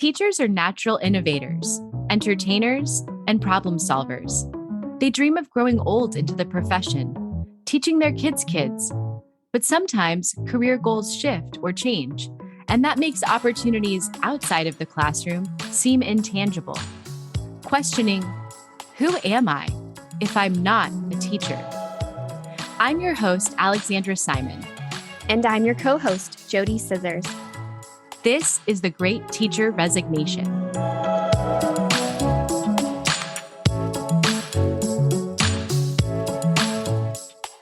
Teachers are natural innovators, entertainers, and problem solvers. They dream of growing old into the profession, teaching their kids. But sometimes career goals shift or change, and that makes opportunities outside of the classroom seem intangible. Questioning, who am I if I'm not a teacher? I'm your host, Alexandra Simon. And I'm your co-host, JoDee Scissors. This is the Great Teacher Resignation.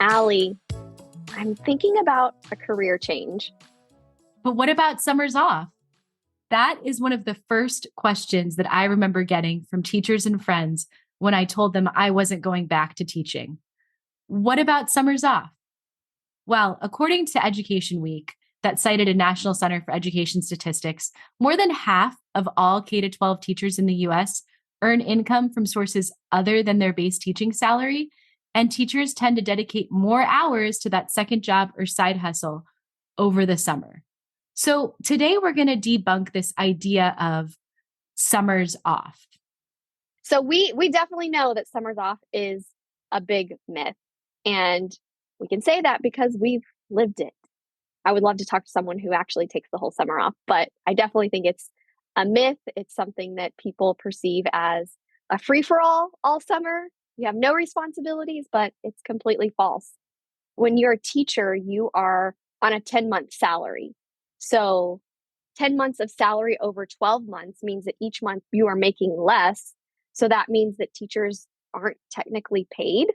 Ali, I'm thinking about a career change. But what about summers off? That is one of the first questions that I remember getting from teachers and friends when I told them I wasn't going back to teaching. What about summers off? Well, according to Education Week, that cited a National Center for Education Statistics, more than half of all K-12 teachers in the U.S. earn income from sources other than their base teaching salary, and teachers tend to dedicate more hours to that second job or side hustle over the summer. So today we're going to debunk this idea of summers off. So we definitely know that summers off is a big myth, and we can say that because we've lived it. I would love to talk to someone who actually takes the whole summer off, but I definitely think it's a myth. It's something that people perceive as a free-for-all all summer. You have no responsibilities, but it's completely false. When you're a teacher, you are on a 10-month salary. So 10 months of salary over 12 months means that each month you are making less. So that means that teachers aren't technically paid.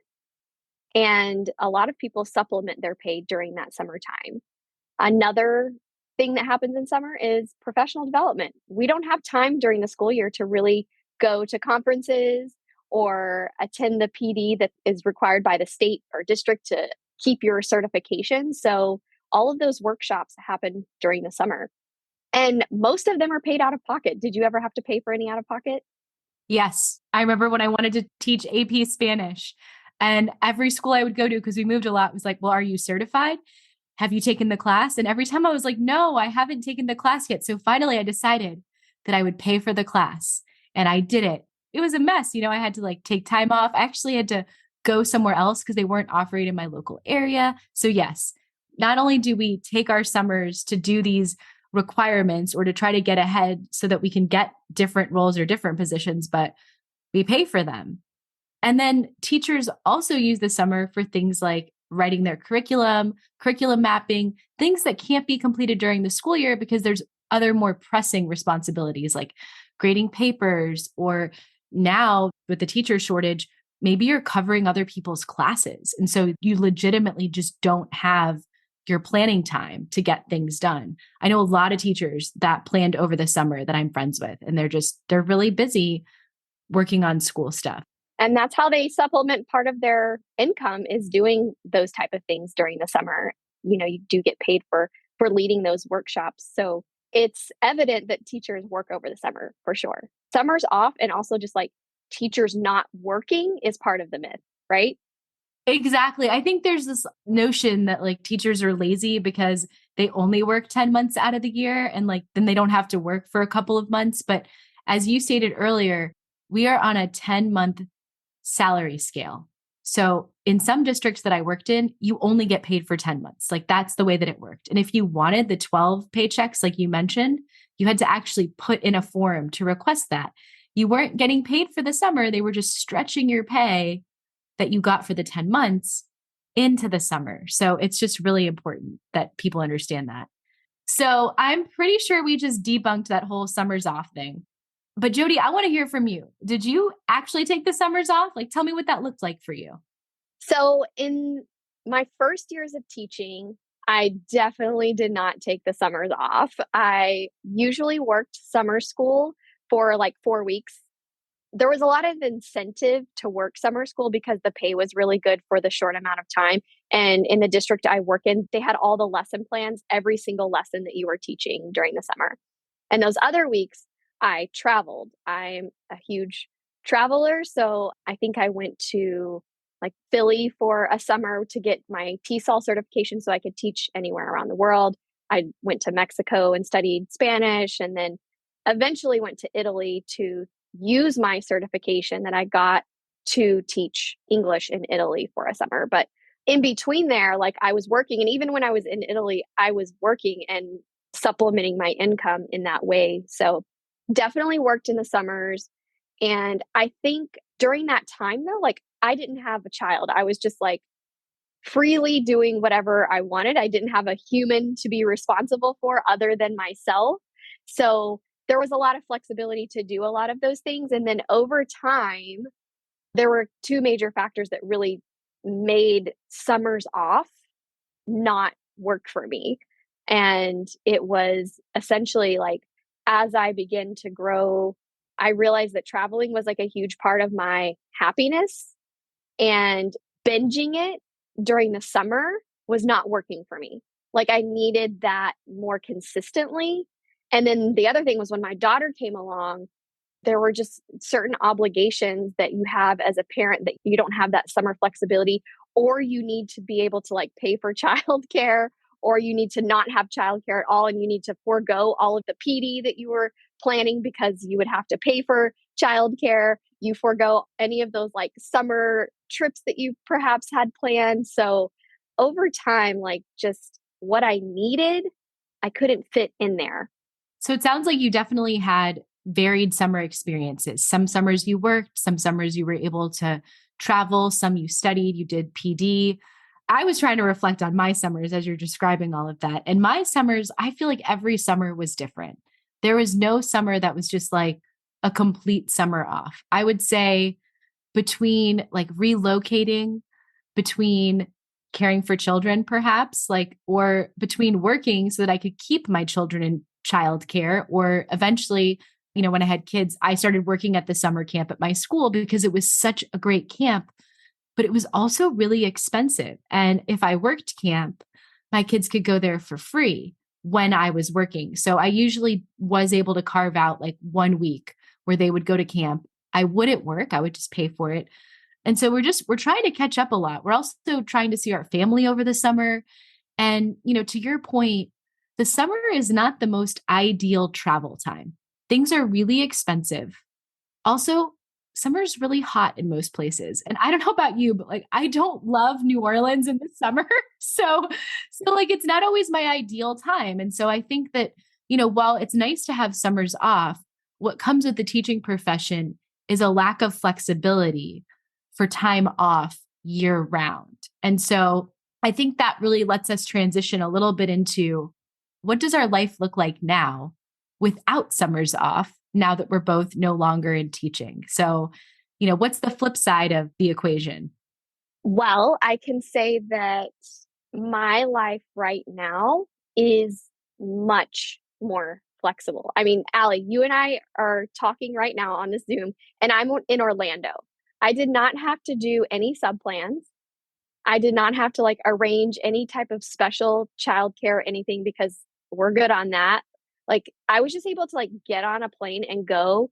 And a lot of people supplement their pay during that summertime. Another thing that happens in summer is professional development. We don't have time during the school year to really go to conferences or attend the PD that is required by the state or district to keep your certification. So all of those workshops happen during the summer. And most of them are paid out of pocket. Did you ever have to pay for any out of pocket? Yes. I remember when I wanted to teach AP Spanish, and every school I would go to, because we moved a lot, was like, well, are you certified? Have you taken the class? And every time I was like, no, I haven't taken the class yet. So finally I decided that I would pay for the class, and I did it. It was a mess. I had to take time off. I actually had to go somewhere else because they weren't offering in my local area. So yes, not only do we take our summers to do these requirements or to try to get ahead so that we can get different roles or different positions, but we pay for them. And then teachers also use the summer for things like writing their curriculum mapping, things that can't be completed during the school year because there's other more pressing responsibilities like grading papers, or now with the teacher shortage, maybe you're covering other people's classes. And so you legitimately just don't have your planning time to get things done. I know a lot of teachers that planned over the summer that I'm friends with, and they're really busy working on school stuff. And that's how they supplement part of their income, is doing those type of things during the summer. You do get paid for leading those workshops. So it's evident that teachers work over the summer for sure. Summer's off, and also just teachers not working is part of the myth, right? Exactly. I think there's this notion that teachers are lazy because they only work 10 months out of the year, and then they don't have to work for a couple of months. But as you stated earlier, we are on a 10-month salary scale. So in some districts that I worked in, you only get paid for 10 months. That's the way that it worked. And if you wanted the 12 paychecks, like you mentioned, you had to actually put in a form to request that. You weren't getting paid for the summer. They were just stretching your pay that you got for the 10 months into the summer. So it's just really important that people understand that. So I'm pretty sure we just debunked that whole summers off thing. But JoDee, I want to hear from you. Did you actually take the summers off? Tell me what that looked like for you. So in my first years of teaching, I definitely did not take the summers off. I usually worked summer school for 4 weeks. There was a lot of incentive to work summer school because the pay was really good for the short amount of time. And in the district I work in, they had all the lesson plans, every single lesson that you were teaching during the summer. And those other weeks, I traveled. I'm a huge traveler. So I think I went to Philly for a summer to get my TESOL certification so I could teach anywhere around the world. I went to Mexico and studied Spanish, and then eventually went to Italy to use my certification that I got to teach English in Italy for a summer. But in between there, like I was working, and even when I was in Italy, I was working and supplementing my income in that way. So definitely worked in the summers. And I think during that time though, like I didn't have a child. I was just like freely doing whatever I wanted. I didn't have a human to be responsible for other than myself. So there was a lot of flexibility to do a lot of those things. And then over time, there were two major factors that really made summers off not work for me. And it was essentially like, as I began to grow, I realized that traveling was like a huge part of my happiness, and binging it during the summer was not working for me. Like I needed that more consistently. And then the other thing was when my daughter came along, there were just certain obligations that you have as a parent that you don't have that summer flexibility, or you need to be able to like pay for childcare, or you need to not have childcare at all and you need to forego all of the PD that you were planning because you would have to pay for childcare. You forego any of those like summer trips that you perhaps had planned. So over time, like just what I needed, I couldn't fit in there. So it sounds like you definitely had varied summer experiences. Some summers you worked, some summers you were able to travel, some you studied, you did PD. I was trying to reflect on my summers as you're describing all of that. And my summers, I feel like every summer was different. There was no summer that was just like a complete summer off. I would say between like relocating, between caring for children, perhaps, like, or between working so that I could keep my children in childcare, or eventually, when I had kids, I started working at the summer camp at my school because it was such a great camp, but it was also really expensive. And if I worked camp, my kids could go there for free when I was working. So I usually was able to carve out like 1 week where they would go to camp. I wouldn't work, I would just pay for it. And so we're trying to catch up a lot. We're also trying to see our family over the summer. And, to your point, the summer is not the most ideal travel time. Things are really expensive. Also, summer is really hot in most places. And I don't know about you, but like I don't love New Orleans in the summer. So like it's not always my ideal time. And so I think that, while it's nice to have summers off, what comes with the teaching profession is a lack of flexibility for time off year round. And so I think that really lets us transition a little bit into what does our life look like now without summers off, now that we're both no longer in teaching? So, what's the flip side of the equation? Well, I can say that my life right now is much more flexible. I mean, Ali, you and I are talking right now on this Zoom, and I'm in Orlando. I did not have to do any sub plans. I did not have to like arrange any type of special childcare or anything because we're good on that. Like I was just able to like get on a plane and go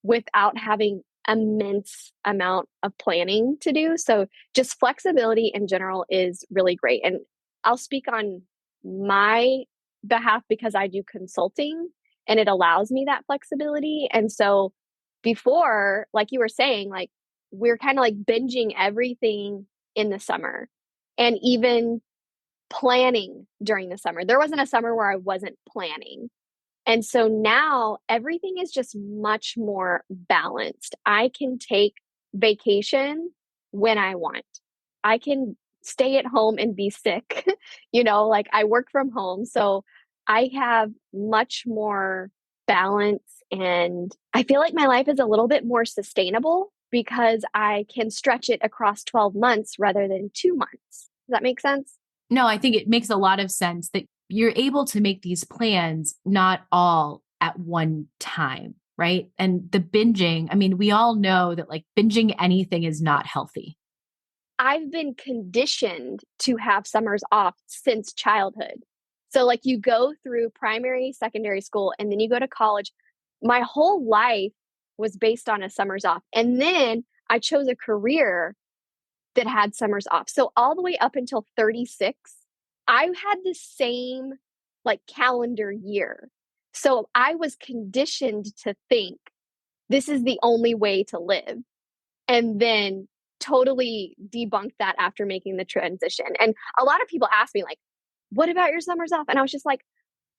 without having immense amount of planning to do. So just flexibility in general is really great. And I'll speak on my behalf because I do consulting and it allows me that flexibility. And so before, like you were saying, like we're kind of like binging everything in the summer and even planning during the summer. There wasn't a summer where I wasn't planning. And so now everything is just much more balanced. I can take vacation when I want. I can stay at home and be sick. Like I work from home. So I have much more balance. And I feel like my life is a little bit more sustainable because I can stretch it across 12 months rather than 2 months. Does that make sense? No, I think it makes a lot of sense that you're able to make these plans not all at one time, right? And the binging, I mean, we all know that like binging anything is not healthy. I've been conditioned to have summers off since childhood. So, like, you go through primary, secondary school, and then you go to college. My whole life was based on a summers off. And then I chose a career that had summers off. So, all the way up until 36, I had the same like calendar year. So I was conditioned to think this is the only way to live, and then totally debunked that after making the transition. And a lot of people ask me, like, what about your summers off? And I was just like,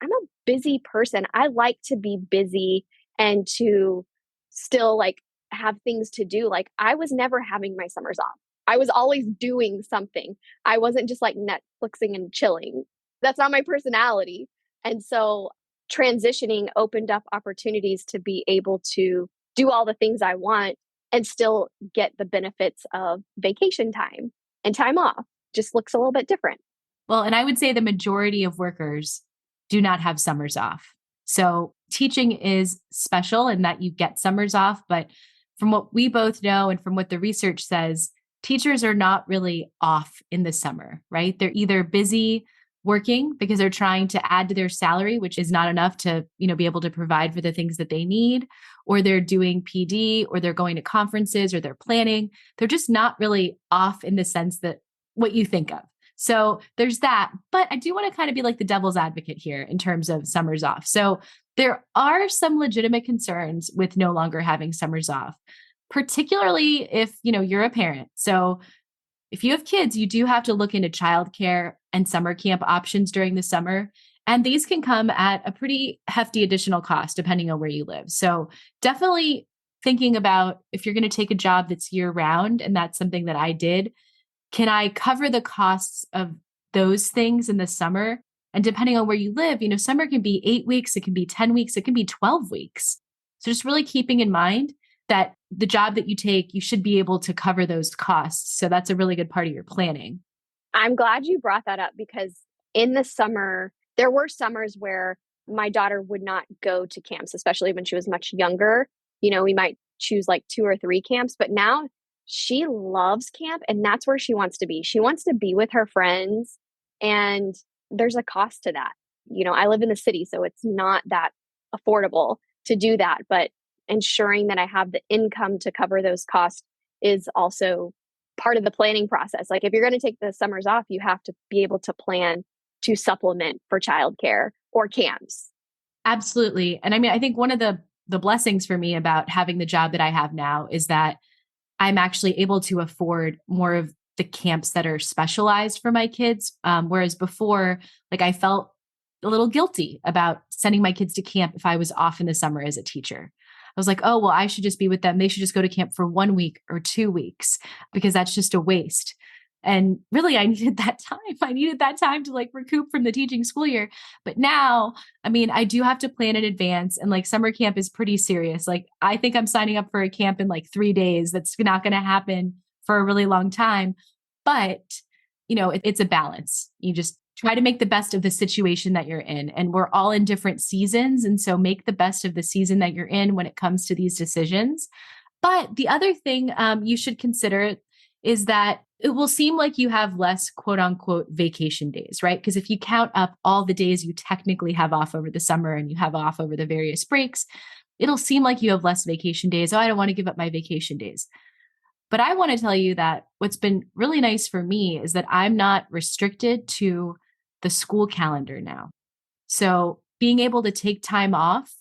I'm a busy person. I like to be busy and to still like have things to do. Like I was never having my summers off. I was always doing something. I wasn't just like Netflixing and chilling. That's not my personality. And so transitioning opened up opportunities to be able to do all the things I want and still get the benefits of vacation time and time off. Just looks a little bit different. Well, and I would say the majority of workers do not have summers off. So teaching is special in that you get summers off. But from what we both know and from what the research says, teachers are not really off in the summer, right? They're either busy working because they're trying to add to their salary, which is not enough to, be able to provide for the things that they need, or they're doing PD, or they're going to conferences, or they're planning. They're just not really off in the sense that what you think of. So there's that. But I do want to kind of be like the devil's advocate here in terms of summers off. So there are some legitimate concerns with no longer having summers off, particularly if, you're a parent. So if you have kids, you do have to look into childcare and summer camp options during the summer. And these can come at a pretty hefty additional cost depending on where you live. So definitely thinking about if you're going to take a job that's year round, and that's something that I did, can I cover the costs of those things in the summer? And depending on where you live, summer can be 8 weeks, it can be 10 weeks, it can be 12 weeks. So just really keeping in mind that the job that you take, you should be able to cover those costs. So that's a really good part of your planning. I'm glad you brought that up because in the summer, there were summers where my daughter would not go to camps, especially when she was much younger. We might choose like 2 or 3 camps, but now she loves camp and that's where she wants to be. She wants to be with her friends, and there's a cost to that. I live in the city, so it's not that affordable to do that, but ensuring that I have the income to cover those costs is also part of the planning process. Like if you're going to take the summers off, you have to be able to plan to supplement for childcare or camps. Absolutely. And I mean, I think one of the blessings for me about having the job that I have now is that I'm actually able to afford more of the camps that are specialized for my kids. Whereas before, like I felt a little guilty about sending my kids to camp if I was off in the summer as a teacher. I was like, oh, well, I should just be with them. They should just go to camp for 1 week or 2 weeks because that's just a waste. And really, I needed that time. I needed that time to like recoup from the teaching school year. But now, I mean, I do have to plan in advance. And like summer camp is pretty serious. Like I think I'm signing up for a camp in like 3 days. That's not going to happen for a really long time. But, it's a balance. You just try to make the best of the situation that you're in. And we're all in different seasons. And so make the best of the season that you're in when it comes to these decisions. But the other thing you should consider is that it will seem like you have less quote unquote vacation days, right? Because if you count up all the days you technically have off over the summer and you have off over the various breaks, it'll seem like you have less vacation days. Oh, I don't want to give up my vacation days. But I want to tell you that what's been really nice for me is that I'm not restricted to the school calendar now. So being able to take time off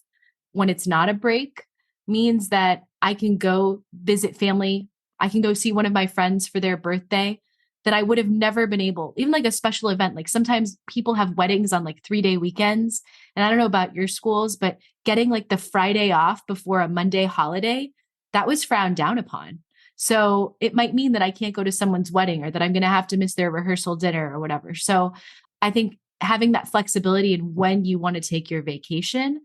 when it's not a break means that I can go visit family. I can go see one of my friends for their birthday that I would have never been able, even like a special event. Like sometimes people have weddings on like 3-day weekends. And I don't know about your schools, but getting like the Friday off before a Monday holiday, that was frowned down upon. So it might mean that I can't go to someone's wedding or that I'm going to have to miss their rehearsal dinner or whatever. So I think having that flexibility in when you want to take your vacation,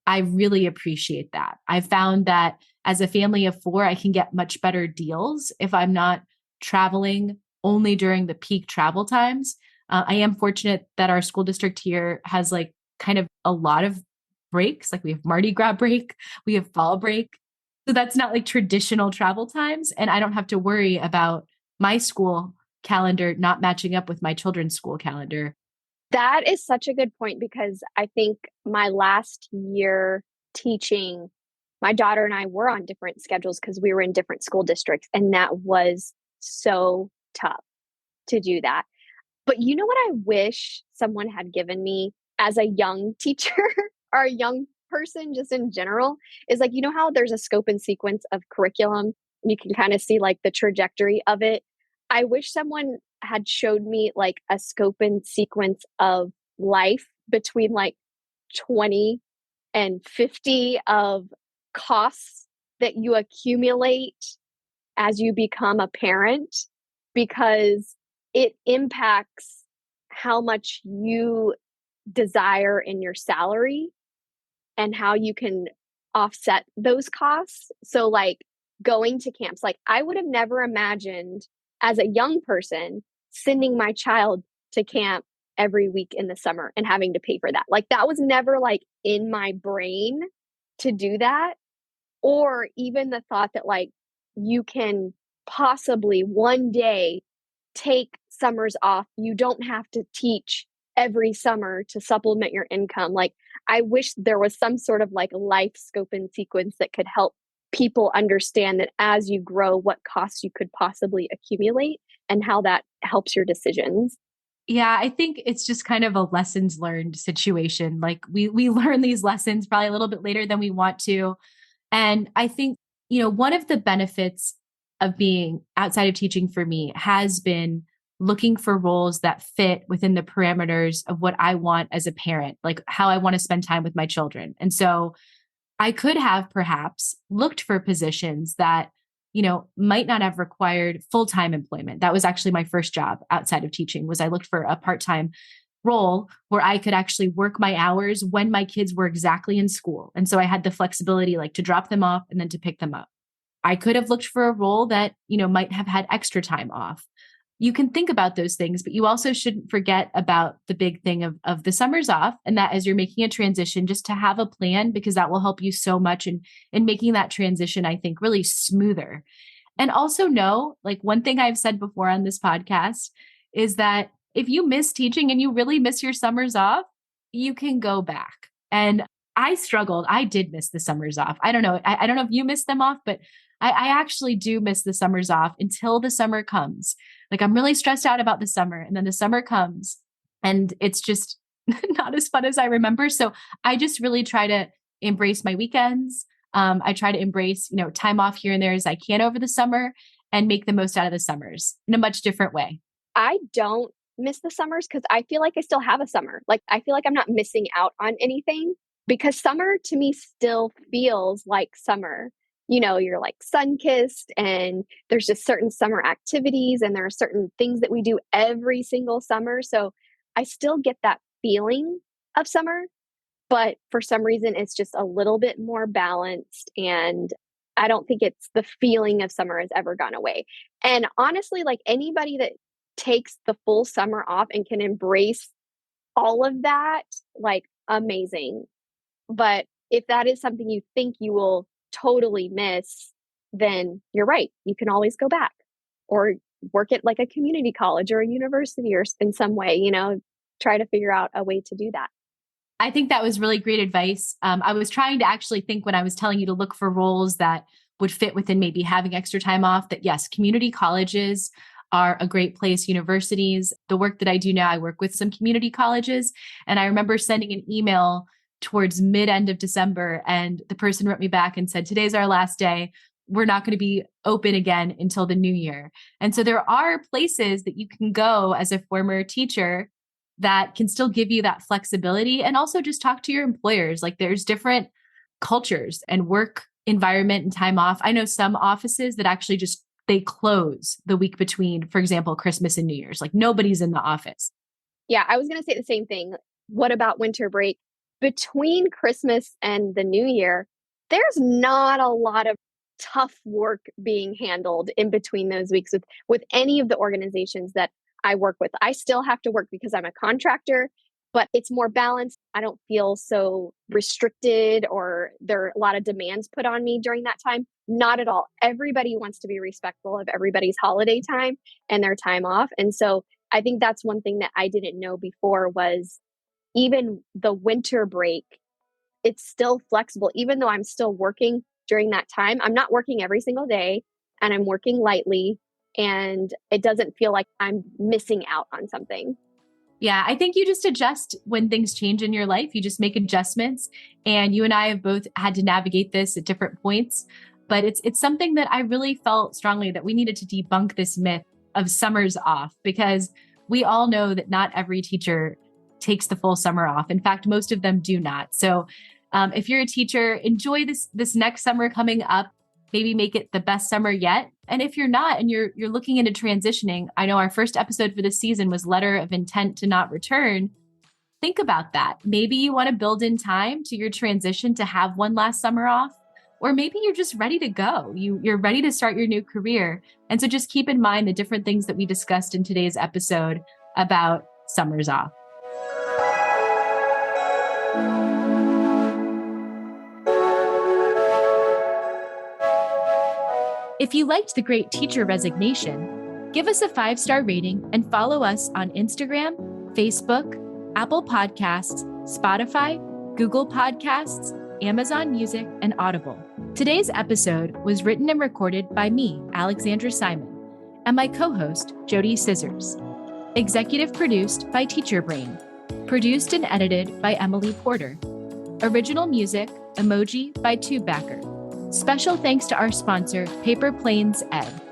I really appreciate that. I found that as a family of 4, I can get much better deals if I'm not traveling only during the peak travel times. I am fortunate that our school district here has like kind of a lot of breaks. Like we have Mardi Gras break, we have fall break. So that's not like traditional travel times. And I don't have to worry about my school calendar not matching up with my children's school calendar. That is such a good point because I think my last year teaching, my daughter and I were on different schedules because we were in different school districts. And that was so tough to do that. But you know what I wish someone had given me as a young teacher? are a young person just in general is like, you know how there's a scope and sequence of curriculum? You can kind of see like the trajectory of it. I wish someone had showed me like a scope and sequence of life between like 20 and 50 of costs that you accumulate as you become a parent, because it impacts how much you desire in your salary and how you can offset those costs. So, like going to camps, like I would have never imagined as a young person sending my child to camp every week in the summer and having to pay for that. Like that was never like in my brain to do that. Or even the thought that like you can possibly one day take summers off. You don't have to teach every summer to supplement your income. Like, I wish there was some sort of like life scope and sequence that could help people understand that as you grow, what costs you could possibly accumulate and how that helps your decisions. Yeah, I think it's just kind of a lessons learned situation. Like we learn these lessons probably a little bit later than we want to. And I think, one of the benefits of being outside of teaching for me has been looking for roles that fit within the parameters of what I want as a parent, like how I want to spend time with my children. And so I could have perhaps looked for positions that, might not have required full-time employment. That was actually my first job outside of teaching, was I looked for a part-time role where I could actually work my hours when my kids were exactly in school. And so I had the flexibility like to drop them off and then to pick them up. I could have looked for a role that, might have had extra time off. You can think about those things, but you also shouldn't forget about the big thing of the summers off. And that as you're making a transition, just to have a plan, because that will help you so much in making that transition, I think, really smoother. And also know, like one thing I've said before on this podcast is that if you miss teaching and you really miss your summers off, you can go back. And I struggled. I did miss the summers off. I don't know. I don't know if you missed them off, but I actually do miss the summers off until the summer comes. Like I'm really stressed out about the summer, and then the summer comes and it's just not as fun as I remember. So I just really try to embrace my weekends. I try to embrace, time off here and there as I can over the summer and make the most out of the summers in a much different way. I don't miss the summers because I feel like I still have a summer. Like, I feel like I'm not missing out on anything because summer to me still feels like summer. You're like sun kissed, and there's just certain summer activities, and there are certain things that we do every single summer. So I still get that feeling of summer, but for some reason, it's just a little bit more balanced. And I don't think it's the feeling of summer has ever gone away. And honestly, like anybody that takes the full summer off and can embrace all of that, like amazing. But if that is something you think you will totally miss, then you're right. You can always go back or work at like a community college or a university or in some way, try to figure out a way to do that. I think that was really great advice. I was trying to actually think when I was telling you to look for roles that would fit within maybe having extra time off, that yes, community colleges are a great place, universities. The work that I do now, I work with some community colleges. And I remember sending an email towards mid-end of December, and the person wrote me back and said, today's our last day. We're not going to be open again until the new year. And so there are places that you can go as a former teacher that can still give you that flexibility, and also just talk to your employers. Like there's different cultures and work environment and time off. I know some offices that actually just they close the week between, for example, Christmas and New Year's. Like nobody's in the office. Yeah, I was going to say the same thing. What about winter break? Between Christmas and the new year, there's not a lot of tough work being handled in between those weeks with any of the organizations that I work with. I still have to work because I'm a contractor, but it's more balanced. I don't feel so restricted or there are a lot of demands put on me during that time. Not at all. Everybody wants to be respectful of everybody's holiday time and their time off. And so I think that's one thing that I didn't know before was even the winter break, it's still flexible. Even though I'm still working during that time, I'm not working every single day and I'm working lightly, and it doesn't feel like I'm missing out on something. Yeah, I think you just adjust when things change in your life. You just make adjustments. And you and I have both had to navigate this at different points. But it's something that I really felt strongly that we needed to debunk this myth of summers off, because we all know that not every teacher takes the full summer off. In fact, most of them do not. So if you're a teacher, enjoy this next summer coming up. Maybe make it the best summer yet. And if you're not, and you're looking into transitioning, I know our first episode for this season was letter of intent to not return. Think about that. Maybe you want to build in time to your transition to have one last summer off, or maybe you're just ready to go. You're ready to start your new career. And so just keep in mind the different things that we discussed in today's episode about summers off. If you liked The Great Teacher Resignation, give us a 5-star rating and follow us on Instagram, Facebook, Apple Podcasts, Spotify, Google Podcasts, Amazon Music, and Audible. Today's episode was written and recorded by me, Alexandra Simon, and my co-host, JoDee Scissors. Executive produced by Teacher Brain. Produced and edited by Emily Porter. Original music, Emoji by Tubebacker. Special thanks to our sponsor, Paper Planes Ed.